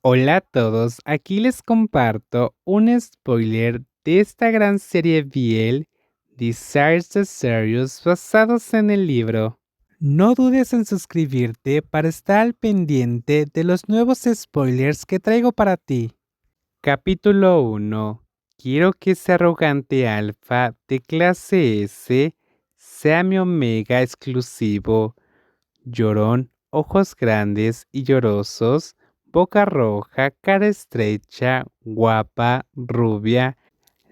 Hola a todos, aquí les comparto un spoiler de esta gran serie BL, Desires the Serious, basados en el libro. No dudes en suscribirte para estar al pendiente de los nuevos spoilers que traigo para ti. Capítulo 1. Quiero que ese arrogante alfa de clase S sea mi omega exclusivo. Llorón, ojos grandes y llorosos, boca roja, cara estrecha, guapa, rubia.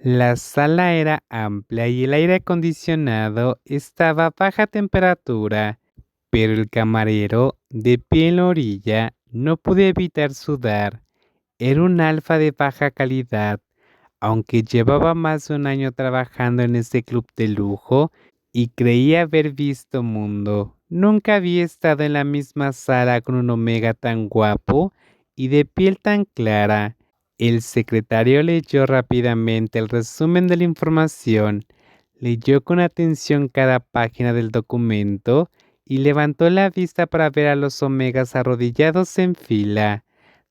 La sala era amplia y el aire acondicionado estaba a baja temperatura, pero el camarero, de pie en la orilla, no pudo evitar sudar. Era un alfa de baja calidad, aunque llevaba más de un año trabajando en este club de lujo y creía haber visto mundo. Nunca había estado en la misma sala con un omega tan guapo y de piel tan clara. El secretario leyó rápidamente el resumen de la información, leyó con atención cada página del documento y levantó la vista para ver a los omegas arrodillados en fila.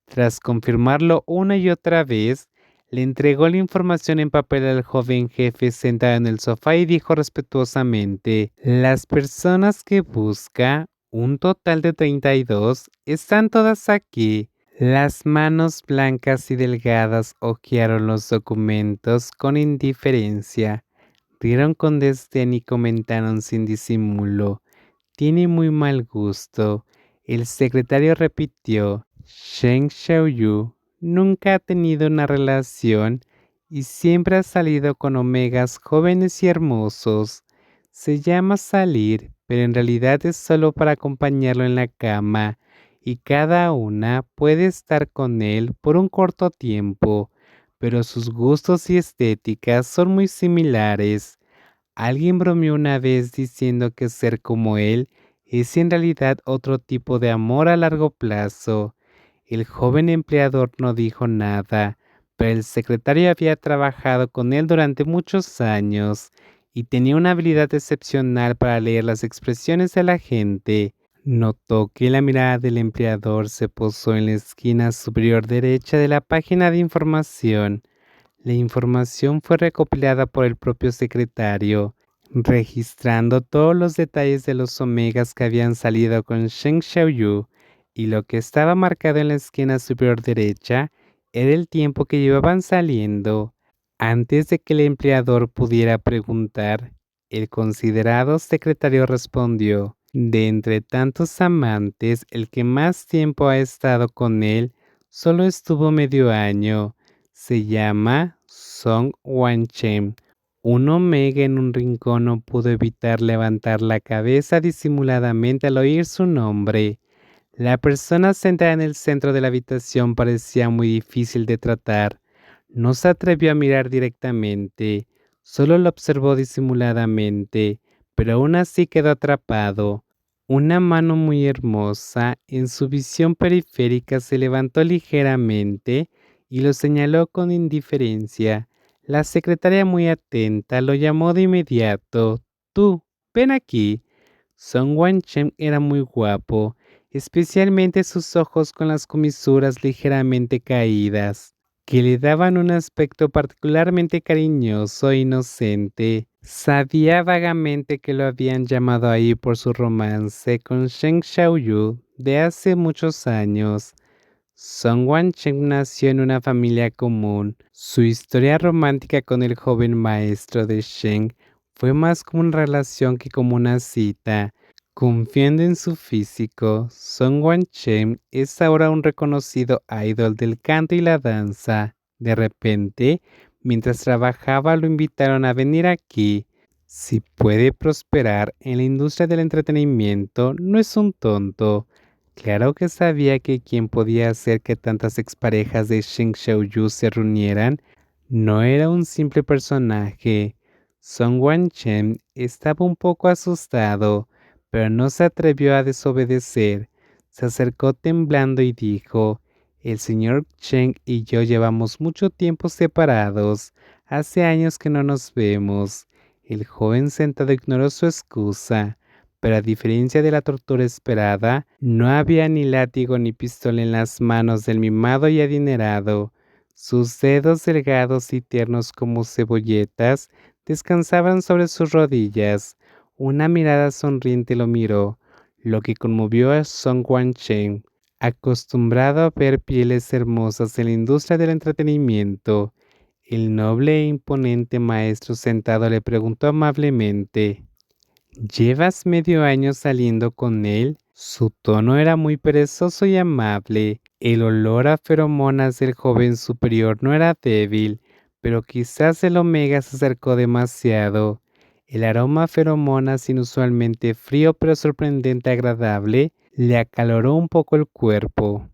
Tras confirmarlo una y otra vez, le entregó la información en papel al joven jefe sentado en el sofá y dijo respetuosamente: las personas que busca, un total de 32, están todas aquí. Las manos blancas y delgadas hojearon los documentos con indiferencia, rieron con desdén y comentaron sin disimulo: tiene muy mal gusto. El secretario repitió: Sheng Xiaoyu nunca ha tenido una relación y siempre ha salido con omegas jóvenes y hermosos. Se llama salir, pero en realidad es solo para acompañarlo en la cama, y cada una puede estar con él por un corto tiempo, pero sus gustos y estéticas son muy similares. Alguien bromeó una vez diciendo que ser como él es en realidad otro tipo de amor a largo plazo. El joven empleador no dijo nada, pero el secretario había trabajado con él durante muchos años y tenía una habilidad excepcional para leer las expresiones de la gente. Notó que la mirada del empleador se posó en la esquina superior derecha de la página de información. La información fue recopilada por el propio secretario, registrando todos los detalles de los omegas que habían salido con Sheng Xiaoyu, y lo que estaba marcado en la esquina superior derecha era el tiempo que llevaban saliendo. Antes de que el empleador pudiera preguntar, el considerado secretario respondió: de entre tantos amantes, el que más tiempo ha estado con él solo estuvo medio año. Se llama Song Wanchem. Un omega en un rincón no pudo evitar levantar la cabeza disimuladamente al oír su nombre. La persona sentada en el centro de la habitación parecía muy difícil de tratar. No se atrevió a mirar directamente, solo lo observó disimuladamente, pero aún así quedó atrapado. Una mano muy hermosa en su visión periférica se levantó ligeramente y lo señaló con indiferencia. La secretaria, muy atenta, lo llamó de inmediato. Tú, ven aquí. Song Wanchem era muy guapo, especialmente sus ojos con las comisuras ligeramente caídas, que le daban un aspecto particularmente cariñoso e inocente. Sabía vagamente que lo habían llamado ahí por su romance con Sheng Xiaoyu de hace muchos años. Song Wancheng nació en una familia común. Su historia romántica con el joven maestro de Sheng fue más como una relación que como una cita. Confiando en su físico, Song Wancheng es ahora un reconocido idol del canto y la danza. De repente, mientras trabajaba, lo invitaron a venir aquí. Si puede prosperar en la industria del entretenimiento, no es un tonto. Claro que sabía que quien podía hacer que tantas exparejas de Sheng Xiaoyu se reunieran no era un simple personaje. Song Wanchen estaba un poco asustado, pero no se atrevió a desobedecer. Se acercó temblando y dijo: el señor Cheng y yo llevamos mucho tiempo separados. Hace años que no nos vemos. El joven sentado ignoró su excusa. pero a diferencia de la tortura esperada, no había ni látigo ni pistola en las manos del mimado y adinerado. Sus dedos delgados y tiernos como cebolletas descansaban sobre sus rodillas. Una mirada sonriente lo miró, lo que conmovió a Song Wancheng, acostumbrado a ver pieles hermosas en la industria del entretenimiento. El noble e imponente maestro sentado le preguntó amablemente: ¿Llevas medio año saliendo con él? Su tono era muy perezoso y amable. El olor a feromonas del joven superior no era débil, pero quizás el omega se acercó demasiado. El aroma a feromonas, inusualmente frío pero sorprendente agradable, le acaloró un poco el cuerpo.